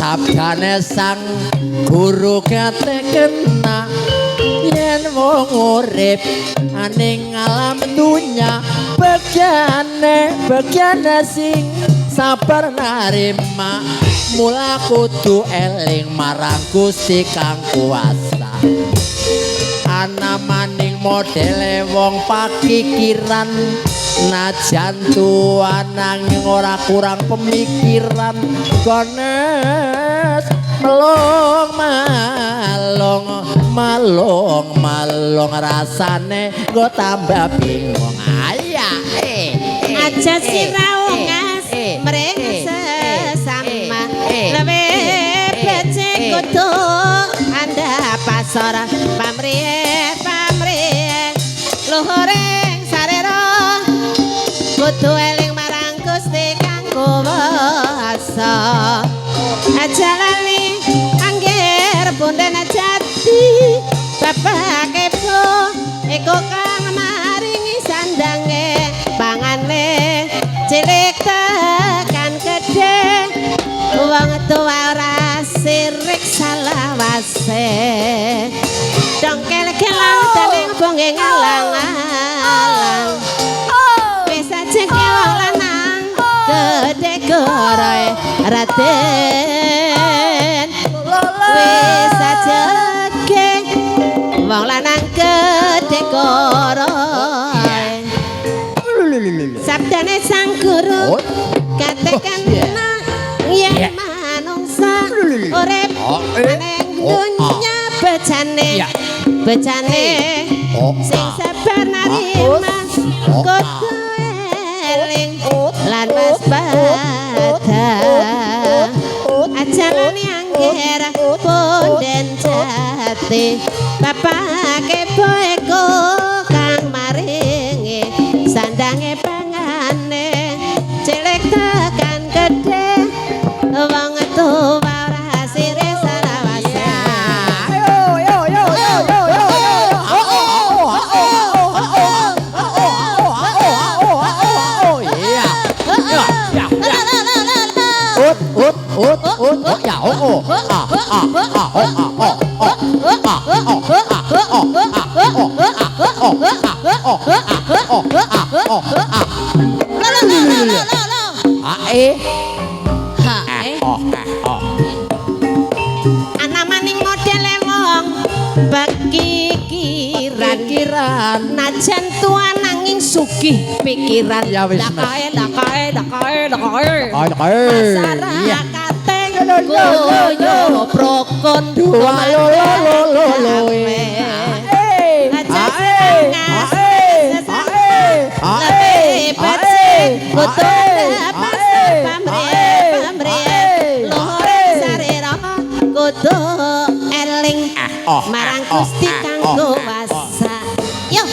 sabdane sang guru katekena yen wong urip aning alam dunya bagiane sing sabar narima mula kudu eling marang Gusti kang kuwasa ana maning modele wong pakikiran najan tuwa nanging ora kurang pemikiran gones malong rasane go tambah bingung ayah aja siraungas mreng sesama lebih becik kudu anda pasar pamrih luhuring sarero kudu eling marang Gusti kang kuwasa aja lali angger punden jati bapak kepo eko kang maringi sandange pangane cilik tekan gede wong tua ora sirik salawase dongkel kelang daling bonge ngalang-alang wis aja wong lanang gede goroe raden wis aja wong lanang gede goroe sabdane sang guru katekena yen manungsa urip ning dunya becane sing sabar narima kudu eling lan waspada aja lali angger punden jati bapak kepo eko kang maringi sandange pangane cilik tekan gede wong tuwa ora sire salawasa ana maning modele wong bakikiran najan tua nanging sugih pikiran lakae masyarakat goyo prokon dua kudu eling marang Gusti kang kuwasa yo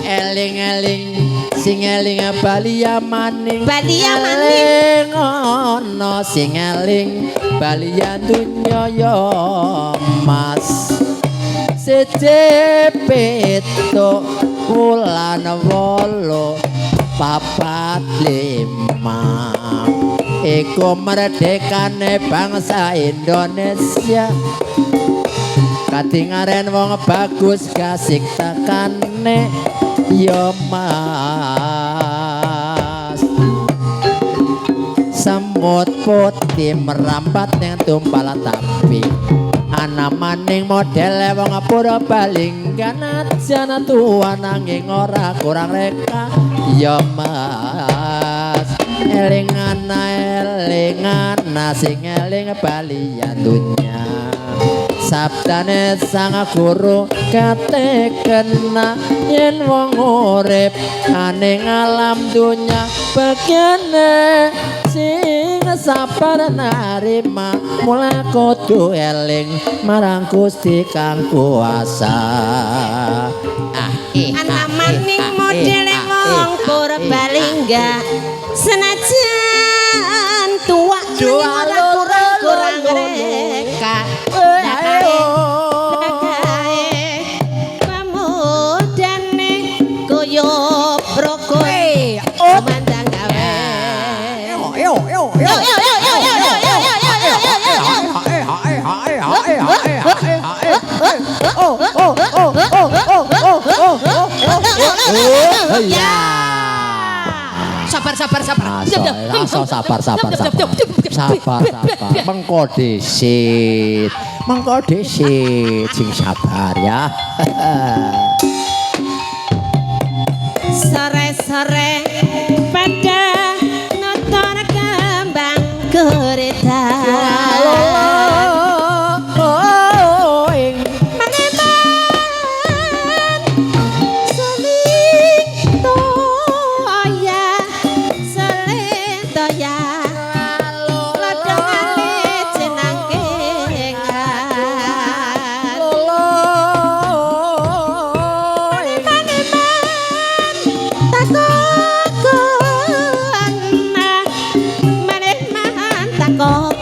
eling sing eling Balia maning ono sing eling Balia dunya yo mas sejepeto wulan 8 4 5 iku merdekane bangsa Indonesia katingaren wong bagus gasik tekane yo mas semut putih merambat yang tumpal tapi ana maning modele wong Purbalingga najan tuwa nanging ora kurang reka yo mas elingana sing eling Balia dunya sabdane sang guru katekena yen wong urip aning alam dunya bagiane sing sabar narima mula kudu eling marang Gusti kang kuwasa ana maning modele wong Purbalingga senajan tua kurang reka pamudane koyo brokoli mandang gawe yo Ya. Sabar. Sabar. Mengko disit. Sing sabar ya. Sore-sore pada nonton kembang gurita.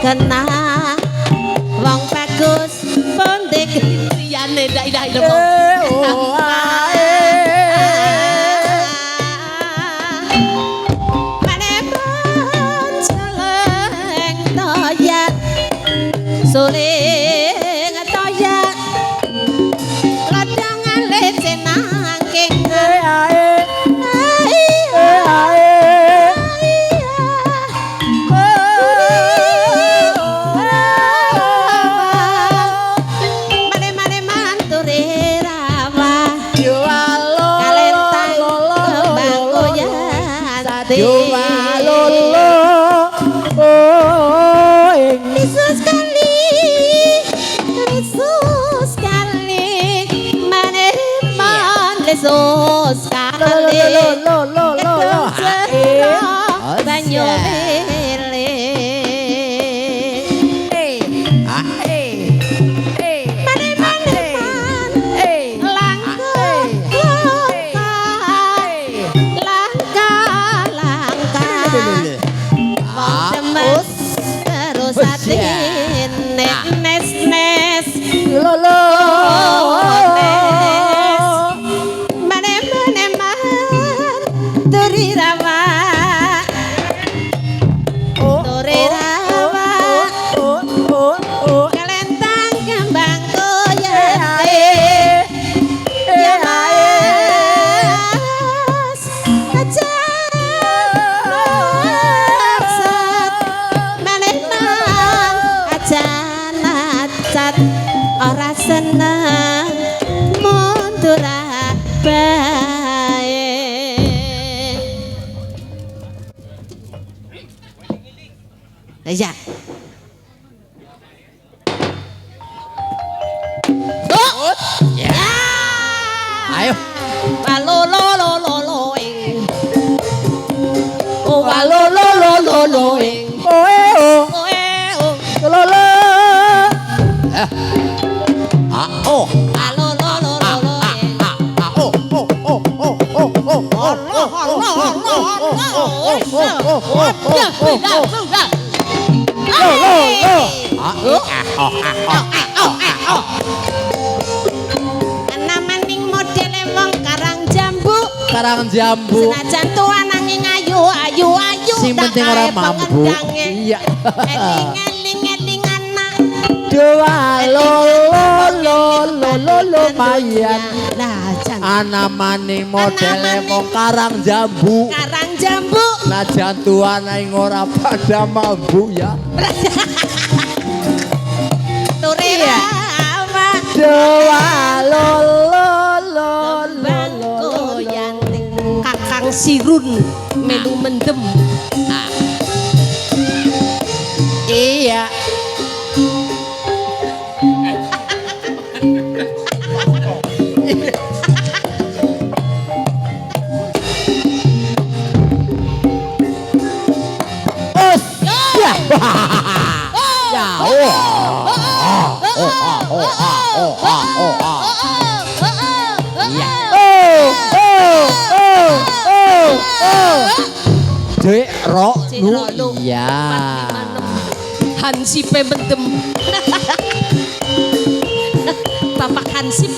Kena wong bagus ponde kriyane ndak idah Panemon seleng toyat suling toyat ladang alece nangking Yesus kali banyu lele terus atin nes ora seneng mundur bae. Iya. Oh, ya. Ayo. Lo ing. Oh, lo ing. Namaning modele wong karang jambu. Senajan tuwa nanging ayu. Sing penting ora mampu. Iya. Eling anak. Doa lo mayan. Lah jan ana maning modele wong karang jambu. Najan tuana ing ora pada mampu ya. Turira doa lo goyan Kakang Sirun melu mendem. Iya. Dek rok lu iya. Hansip mendem. Bapak Hansip.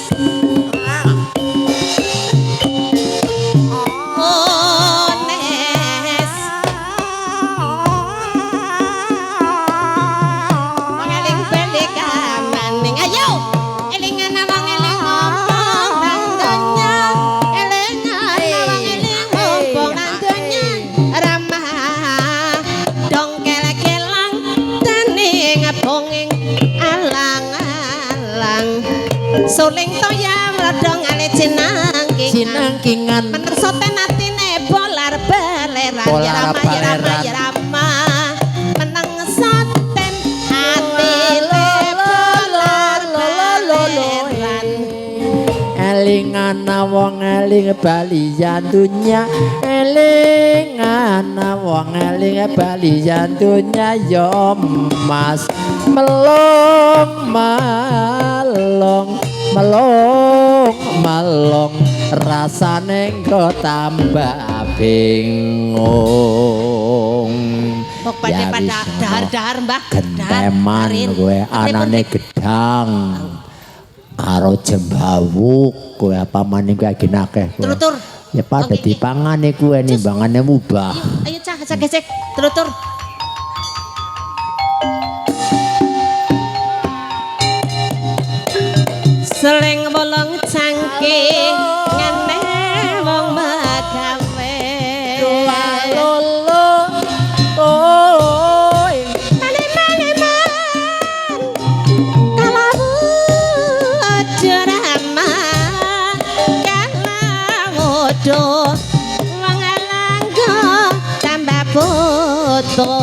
ing alang-alang suling toya mrodong ale sinangkingan penerso tenatine bolar beleran Bolar beleran. Rama meneng soten atine bolar beleran elingan wong eling balian dunya elingan wong eling balian dunya yo mas melong rasane engko tambah bingung kok pada dahar-dahar mbah genteman kowe anane gedang karo jembawuk kowe apa maning kowe agin akeh tur ya pada dipangane kowe nimbangane mubah ayo cah gesek tur Seleng bolong cangking ngene wong magawe lolo oi mane kalau drama kalau do wong langgo tambah foto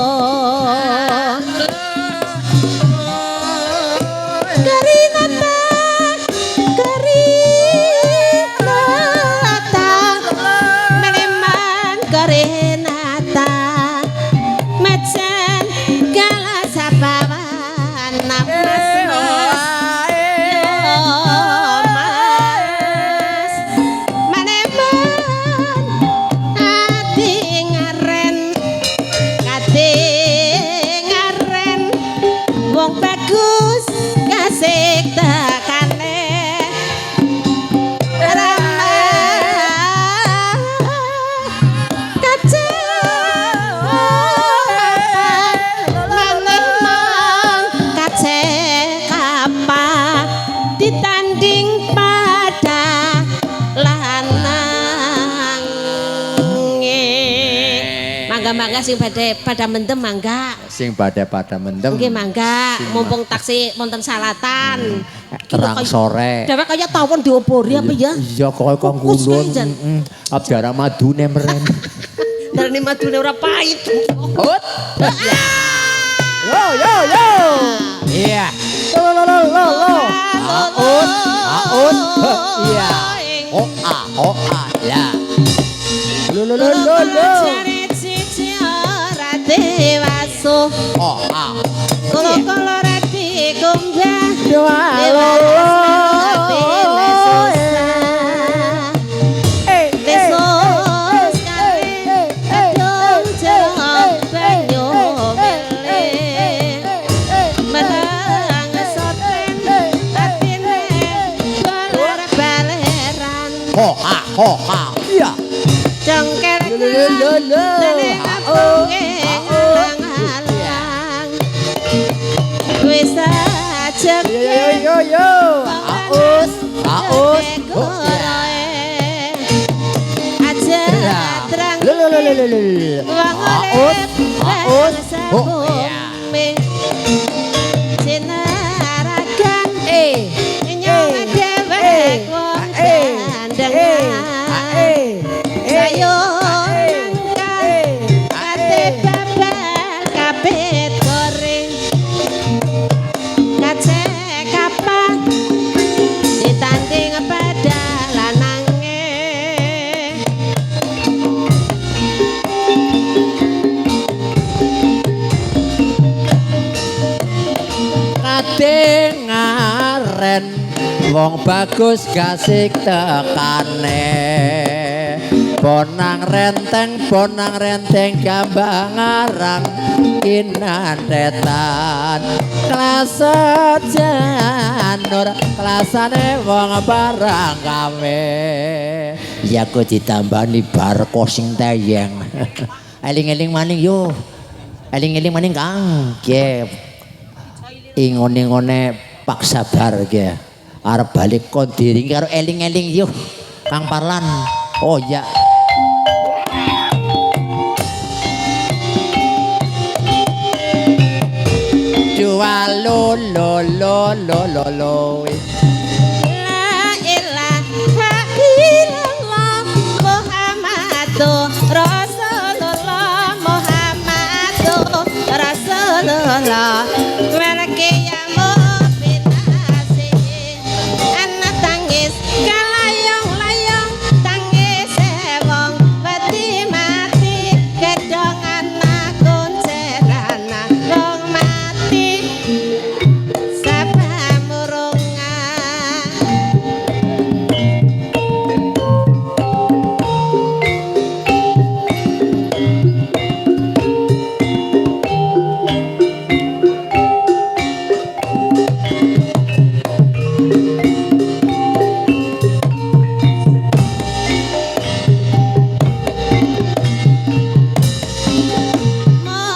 mangga sing pada mendem mangga sing pada mendem nggih mangga mumpung taksi wonten salatan terang sore dhewek kaya tawon diopori apa ya iya kok ngundun abdara madune meren darane madune ora pahit hut yo iya aut iya oh ya lo dewaso kolo rati kumbah iya congkel wis ajeng yo aus aja terang aus sinaragan nyong dhewek wong dandengan sayo kate babal kapit goreng kace kapan ditanding pada lanange kate ngaren wong bagus gasik tekane bonang renteng gambang arang kinantetan kelas janur kelasane wong barang gawe ya kok ditambani bar kosing tayeng eling-eling maning yo eling-eling maning Kang nggih ingone Pak Sabar nggih arep balik kon diri karo eling-eling yo Kang Parlan oh ya jual lo lo lo lo lo lo. La ilaha illallah Muhammadur Rasulullah Muhammadur Rasulullah Mereka yang mobilasi anak tangis kalayong-layong tangis wong wedi mati gedong anak kuncerana wong mati sapa murungan.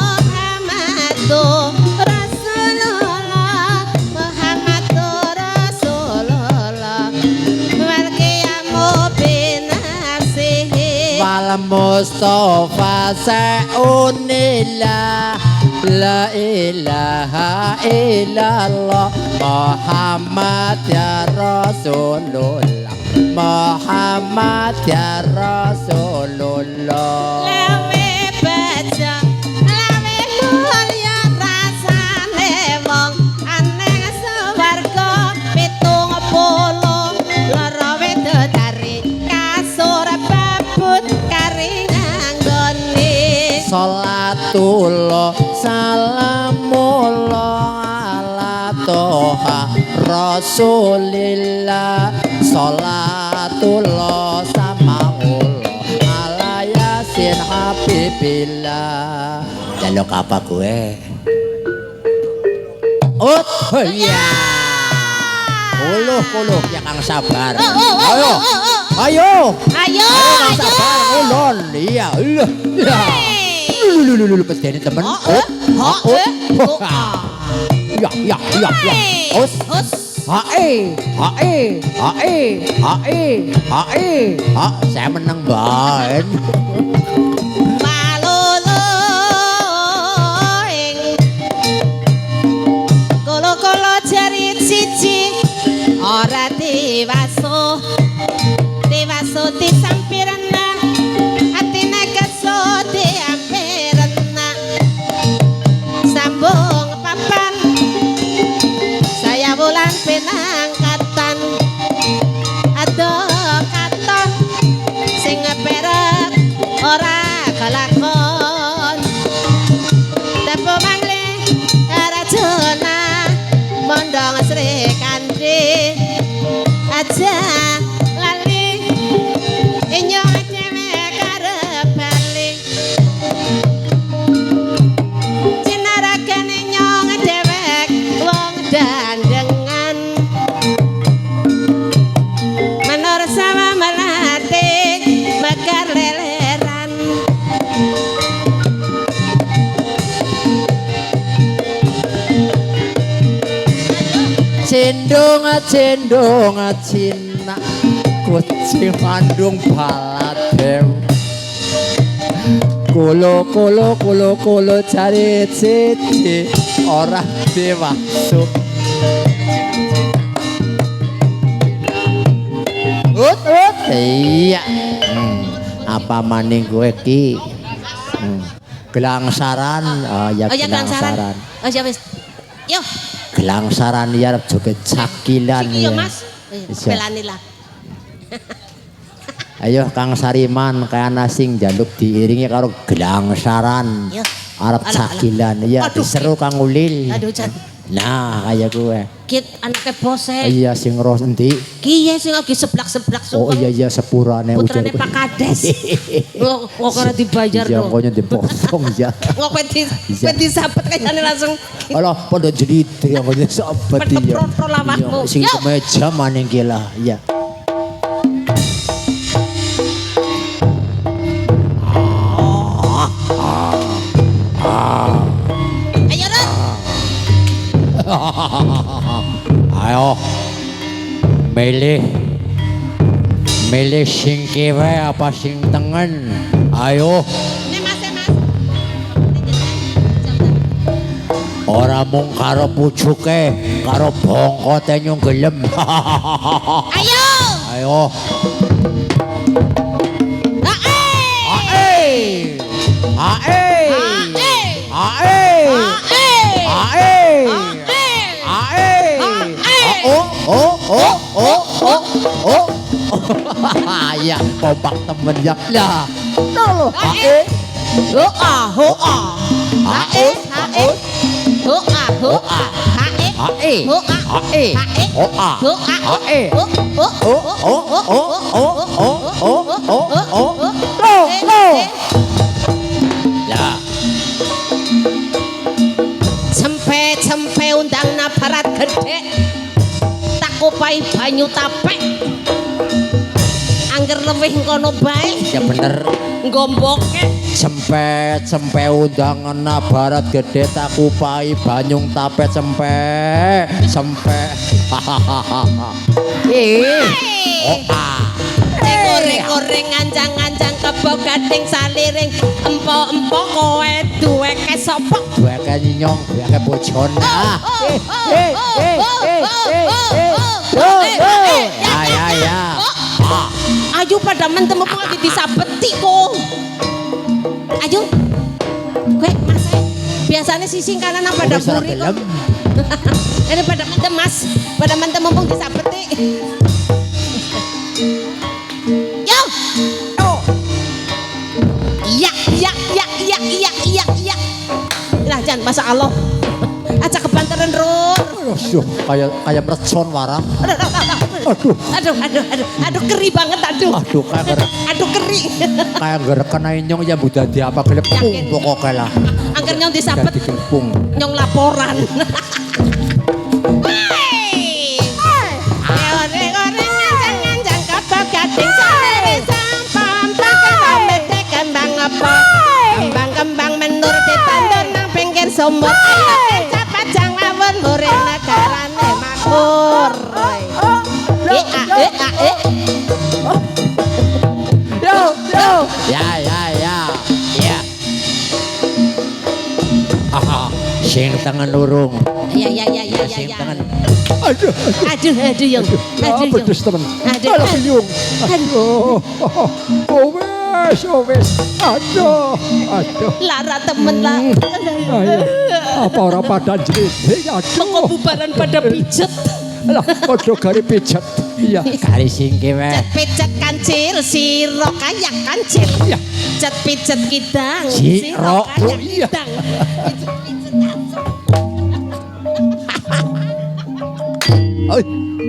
Muhammadur Rasulullah Muhammadur Rasulullah wal qiyamu binafsihi Wal Mustafa sa'unillah La ilaha illallah Muhammad ya Rasulullah Muhammad ya Rasulullah lawe baca lawe mulya rasane wong aneh swarga 70 lara widodari kasur babut kari nganggone Salatullah salamullah ala toha Rasulillah Salatullah samaullah ala yasin habibillah. Jaluk apa gue? Iya. Kuluh ya Kang sabar. Ayo. Ayo. ayo Kang sabar ulun. Iya. Iya. Lulu pedeni temen. Ya. Us. Hae. Saya menang banget. maluluing kolo-kolo jarit siji ora diwaso disampirana atine keso diampirana sambung papan saya bulan penangkatan aduh katon sing perak ora kelakon tepo mangle racuna mondong Sri Kandi aja lali inyong dhewe karep bali cinaragan inyong dhewek wong dandengan menur sama melati mekar leleran Cendong Cina kucing mandung baladew Kulo cari cici orang dimaksud Ut iya apa maning gue ki gelangsaran ya gelangsaran oh ya wis yo gelangsaran ya joget cakilan iki yo ya. Mas Iya. belani lah Ayo Kang Sariman kana sing jaluk diiringi karo gelangsaran yo arep Alah, cakilan ya Aduh. diseru Kang Ulil aduh Jan nah kaya gue kit anake bose iya sing roh endi kiye sing lagi seblak-seblak oh iya iya sepurane putrane Pak Kades kok ora dibayar iya to konya dipotong ya kok pedi sapet kayane langsung alah padha jelitri konya sabet ya Petepro lawakmu. sing Yo. kemeja maning ki lah iya ayo Rut ayo milih sing kiwe apa sing tengen ayo ini Mas ora ora mung karo pucuke, karo bongkote nyung gelem. Ayo. Ayo. Ae. Ae. Ae. Ae. Ae. Oh. Ya, kompak temen ya. Lah. Loh. Ae. Hoa. Hae. Hoa. Hae. Ae. Ae. Hoa. Ae. Lah. Cempe undang na barat gede. Tak kupai banyu tapek. Angger lewih kono bae. Ya bener. Ngomboke. Cempe undangan na barat gede tak kupai banyung tape cempe. Goreng anjang-anjang kebo gading saliring empo-empo kowe duwe kesopok duwe ke nyong duwe ke bojone ya ayo pada mentem apa lagi disabeti kok ayo kowe mas biasanya sising kanan apa pada buri kok ini pada mentem mas pada mentem mumpung disabeti yo iya lah jangan masa Allah aja kebantaran rur kayak mercon warang aduh keri banget aduh keri kayak gerekan nyong ya budak di apa kelepung pokoknya lah angker nyong disabet nyong laporan goreng-goreng kapok gading sari sampam kembang menur ditandur nang pinggir sumur ayo capat jang awon murid negarane makmur ya sing tangan lurung ya sing tangan aduh yang pedes temen aduh wes aduh lara temen lah apa orang pada jerit kok bubaran pada pijet lah kok gari pijet iya kari singke weh pijet kancil siro kayak kancil cet pijet kidang siro kayak kidang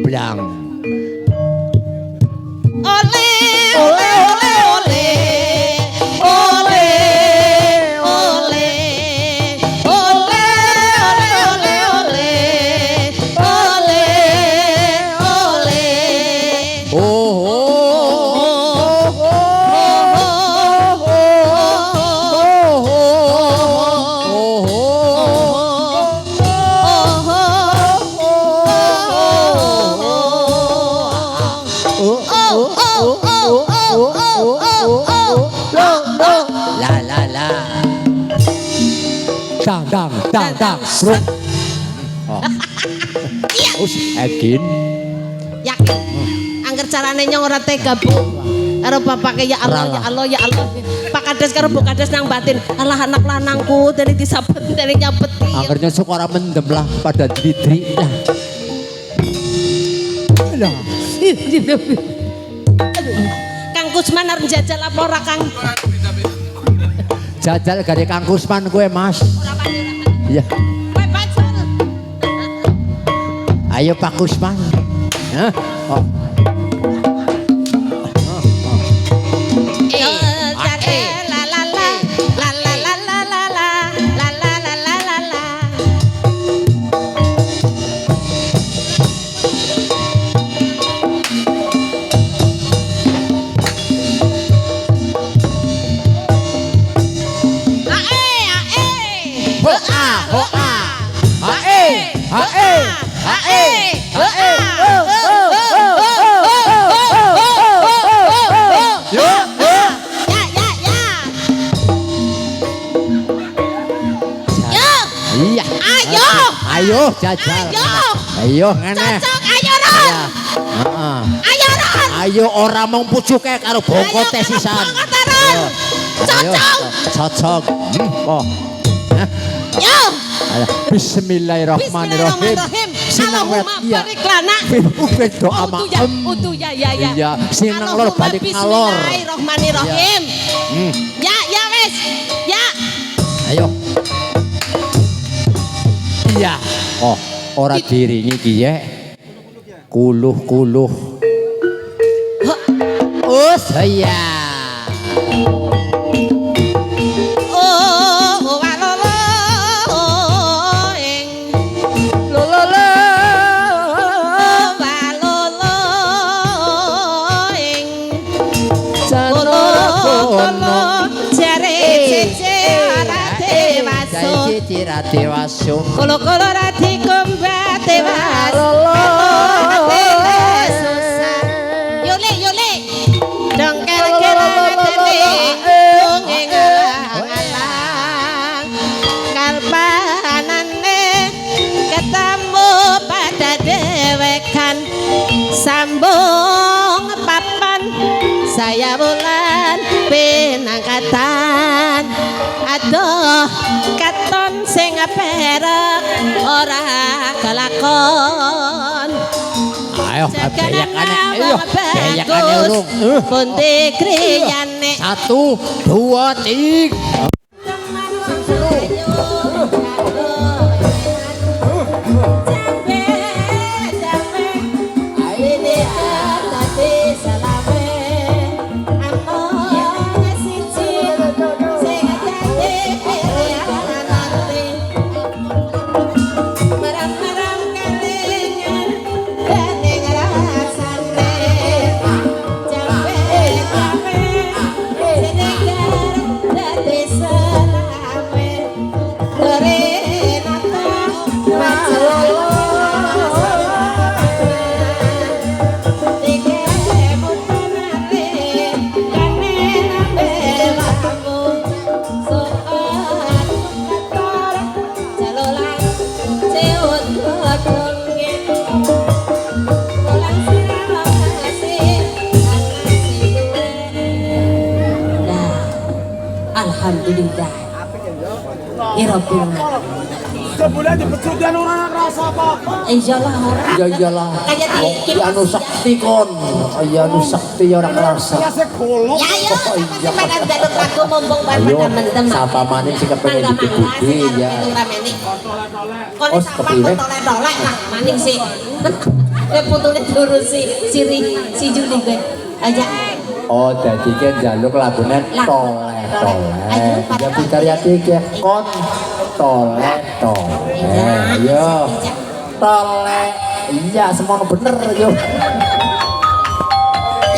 blang dang bro Edin yakin angger carane nyong ora tega bu karo bapake ya Allah Pak Kades karo Bu Kades nang batin alah anak lanangku dari disabet dari nyabeti anggernya sok ora mendem lah pada didri lah Kang Kusman arep jajal apa ora Kang jajal gare Kang Kusman kowe Mas iya ayo Pak Kusman Iya. Ayo. Ayo jajal. Ayo ngene. Cocok ayo Ron. Iya. Heeh. Ayo Ron. Ayo ora mung pucuke karo bongkote sisan. Ayo. Cocok. Cocok. Oh. Yo. Bismillahirrahmanirrahim. Sinang wet iya. Wis doa maem. Utuh ya. Iya, sinang lor balik ngalor. Bismillahirrahmanirrahim. Ya wes. Ya. Ayo. Iya. Oh, ora diringi ki ye. Kuluh. Oh, saya. Dewaso kolo rati kombate waso yole dongkel keratene ing alang kalpanane ketemu pada dewekan sambung papan saya bulan penangkatan aduh katon sing perek ora kelakon ayo bayakane urung pundi kriyane 1 2 3 Alhamdulillah. Irabbil sebulan dipecudan orang rasa apa-apa. Insyaallah orang. Ya iyalah. Kayak di anu sakti kon. Ya anu sakti orang rasa. Ya sekolok. Ya ya. Iya. Makan jaluk aku mumpung Ayo, teman-teman. sapa maning sing kepengen dibudi ya. Kon Oh, sapa kepiye? tolek-tolek nah maning sih. Putune turu si Juli gue. Aja. Oh, jadi kan jaluk lagunan toleh. Ya pintar ya iki kon toleh. Yo. Toleh. Iya, semua bener yo.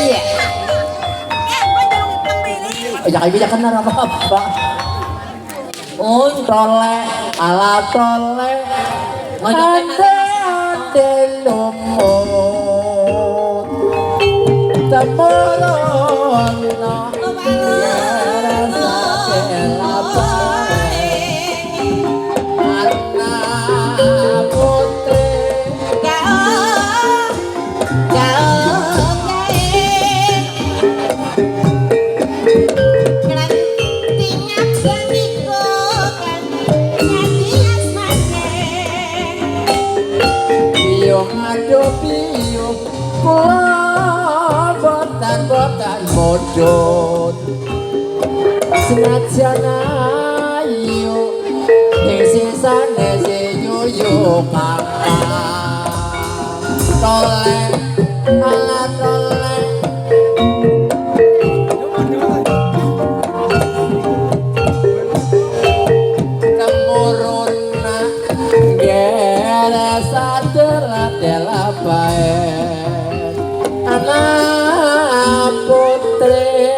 Iya. Ya kayak kan apa-apa. Oh, toleh ala toleh. Ande lumut. Temolong botan modot senajan ayu ing sisane yuyu kakak toleh ala toleh temuruna gere satelah telapae anak putri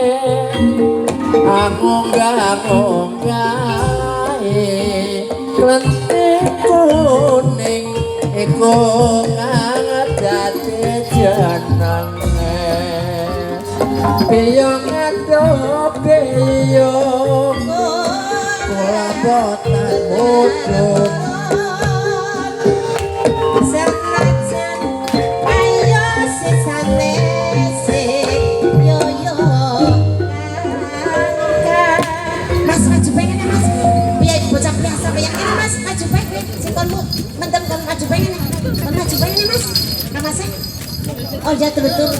anggunggah-anggunggah klenting kuning iku ngadati jenenge biyong aduh biyong kula boten mudhun kon mendem kon maju pengen. Kon maju pengen Mas. Kamase. Oh ya tur-tur.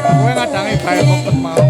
Kowe ngadangi bae kok mau.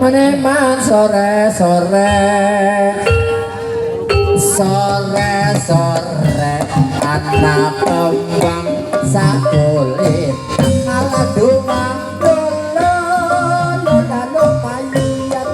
Meneman sore-sore sore-sore anak kembang sakulit ala dumang dulu lalu payan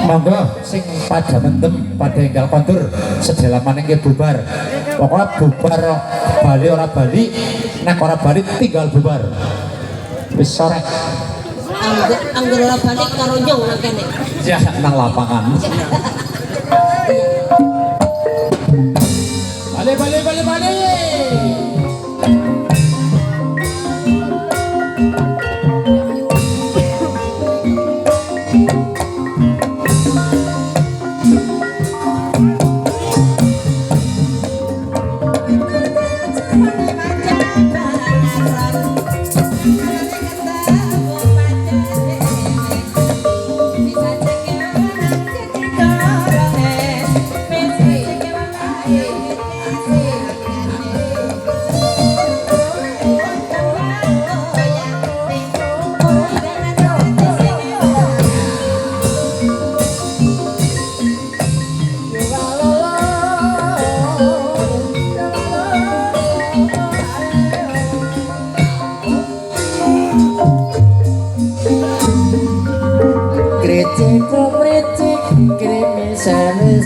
monggo sing pada mendem pada enggal kondur sedaya maning bubar pokoknya bubar bali ora bali nek ora bali tinggal bubar wis sore anggur ora balik karo nyong nang kene ya nang lapangan bali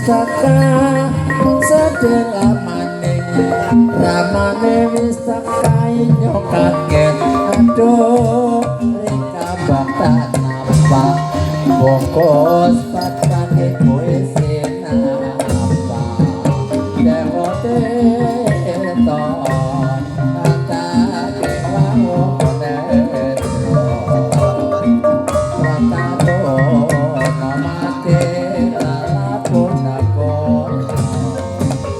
teka sedela maning ramane wis teka inyo kaget aduh rika bakta napa bongkos patane kowe sinapa dewote to kata kewawo netro ratato nomate lalapun napon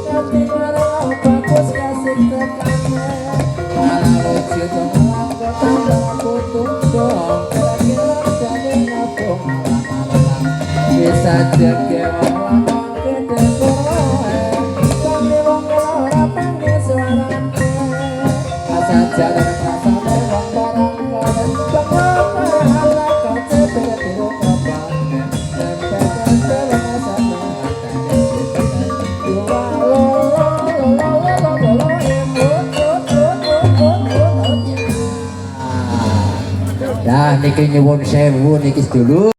nanti marang bagus kasih tekane malah wujud malah ketambah kutuk dong kira-kira jadi ngapung malah bisa jege walang gede koroe kami wong ora panggil suarane asa jalan rasa wong barang karen bang ala kau cepet tiru kapane tempekan dalam asa mengatakan dua lo Nah, niki nyuwun sewu niki dulu.